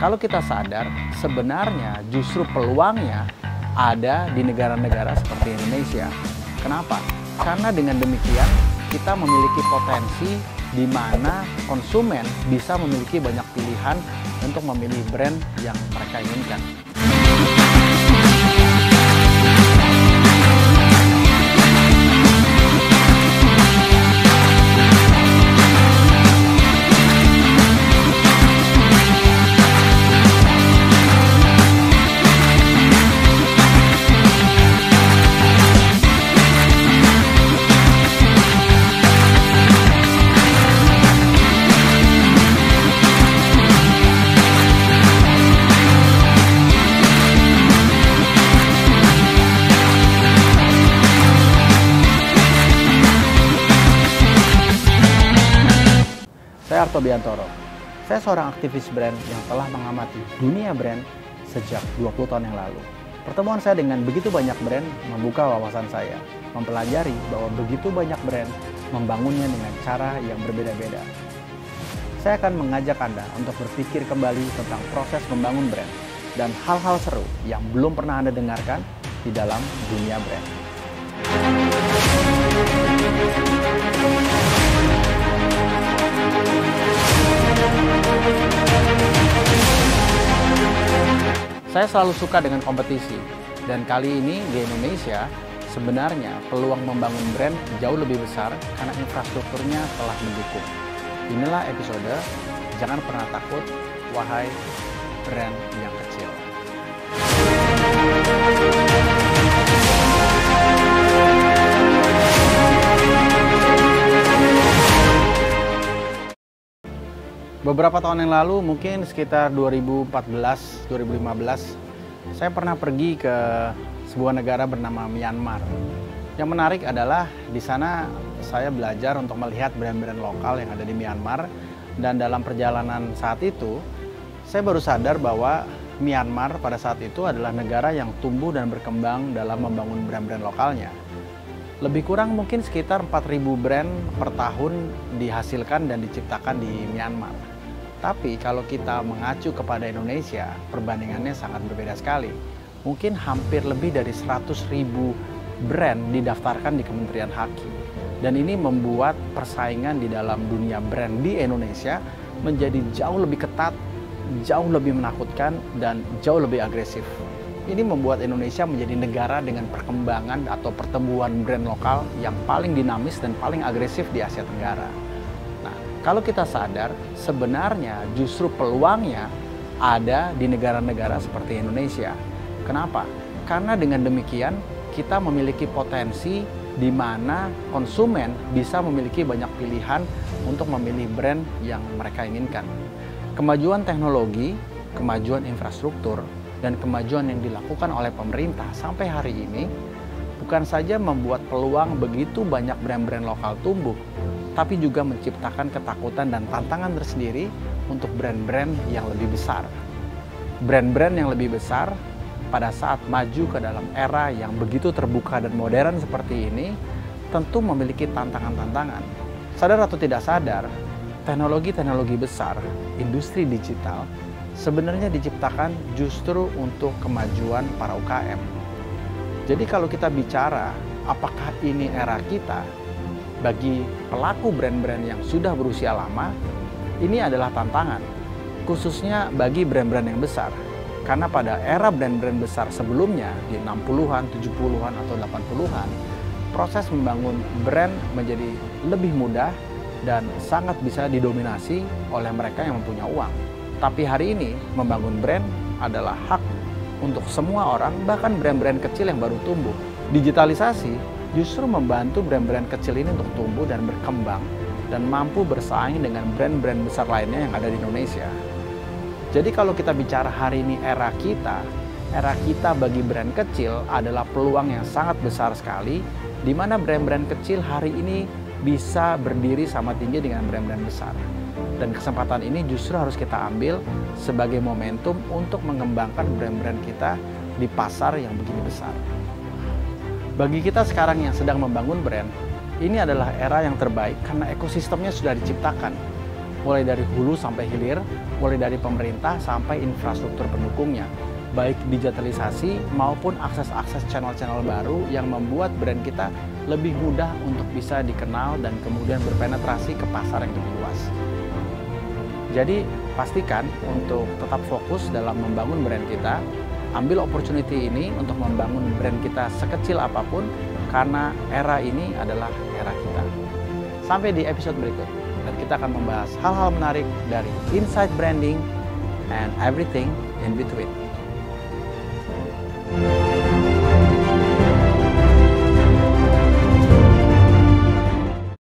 kalau kita sadar, sebenarnya justru peluangnya ada di negara-negara seperti Indonesia. Kenapa? Karena dengan demikian kita memiliki potensi di mana konsumen bisa memiliki banyak pilihan untuk memilih brand yang mereka inginkan. Saya Arto Biantoro. Saya seorang aktivis brand yang telah mengamati dunia brand sejak 20 tahun yang lalu. Pertemuan saya dengan begitu banyak brand membuka wawasan saya, mempelajari bahwa begitu banyak brand membangunnya dengan cara yang berbeda-beda. Saya akan mengajak Anda untuk berpikir kembali tentang proses membangun brand dan hal-hal seru yang belum pernah Anda dengarkan di dalam dunia brand. Saya selalu suka dengan kompetisi, dan kali ini di Indonesia sebenarnya peluang membangun brand jauh lebih besar karena infrastrukturnya telah mendukung. Inilah episode Jangan Pernah Takut, Wahai Brand yang Kecil. Beberapa tahun yang lalu, mungkin sekitar 2014-2015, saya pernah pergi ke sebuah negara bernama Myanmar. Yang menarik adalah di sana saya belajar untuk melihat brand-brand lokal yang ada di Myanmar, dan dalam perjalanan saat itu, saya baru sadar bahwa Myanmar pada saat itu adalah negara yang tumbuh dan berkembang dalam membangun brand-brand lokalnya. Lebih kurang mungkin sekitar 4.000 brand per tahun dihasilkan dan diciptakan di Myanmar. Tapi kalau kita mengacu kepada Indonesia, perbandingannya sangat berbeda sekali. Mungkin hampir lebih dari 100.000 brand didaftarkan di Kementerian Haki. Dan ini membuat persaingan di dalam dunia brand di Indonesia menjadi jauh lebih ketat, jauh lebih menakutkan, dan jauh lebih agresif. Ini membuat Indonesia menjadi negara dengan perkembangan atau pertumbuhan brand lokal yang paling dinamis dan paling agresif di Asia Tenggara. Nah, kalau kita sadar, sebenarnya justru peluangnya ada di negara-negara seperti Indonesia. Kenapa? Karena dengan demikian kita memiliki potensi di mana konsumen bisa memiliki banyak pilihan untuk memilih brand yang mereka inginkan. Kemajuan teknologi, kemajuan infrastruktur, dan kemajuan yang dilakukan oleh pemerintah sampai hari ini bukan saja membuat peluang begitu banyak brand-brand lokal tumbuh, tapi juga menciptakan ketakutan dan tantangan tersendiri untuk brand-brand yang lebih besar. Brand-brand yang lebih besar pada saat maju ke dalam era yang begitu terbuka dan modern seperti ini tentu memiliki tantangan-tantangan. Sadar atau tidak sadar, teknologi-teknologi besar, industri digital, sebenarnya diciptakan justru untuk kemajuan para UKM. Jadi kalau kita bicara apakah ini era kita, bagi pelaku brand-brand yang sudah berusia lama, ini adalah tantangan, khususnya bagi brand-brand yang besar. Karena pada era brand-brand besar sebelumnya, di 60-an, 70-an, atau 80-an, proses membangun brand menjadi lebih mudah dan sangat bisa didominasi oleh mereka yang mempunyai uang. Tapi hari ini, membangun brand adalah hak untuk semua orang, bahkan brand-brand kecil yang baru tumbuh. Digitalisasi justru membantu brand-brand kecil ini untuk tumbuh dan berkembang dan mampu bersaing dengan brand-brand besar lainnya yang ada di Indonesia. Jadi kalau kita bicara hari ini era kita bagi brand kecil adalah peluang yang sangat besar sekali, di mana brand-brand kecil hari ini bisa berdiri sama tinggi dengan brand-brand besar. Dan kesempatan ini justru harus kita ambil sebagai momentum untuk mengembangkan brand-brand kita di pasar yang begini besar. Bagi kita sekarang yang sedang membangun brand, ini adalah era yang terbaik karena ekosistemnya sudah diciptakan. mulai dari hulu sampai hilir, mulai dari pemerintah sampai infrastruktur pendukungnya, baik digitalisasi maupun akses-akses channel-channel baru yang membuat brand kita lebih mudah untuk bisa dikenal dan kemudian berpenetrasi ke pasar yang lebih luas. Jadi pastikan untuk tetap fokus dalam membangun brand kita, ambil opportunity ini untuk membangun brand kita sekecil apapun, karena era ini adalah era kita. Sampai di episode berikut, dan kita akan membahas hal-hal menarik dari inside branding and everything in between.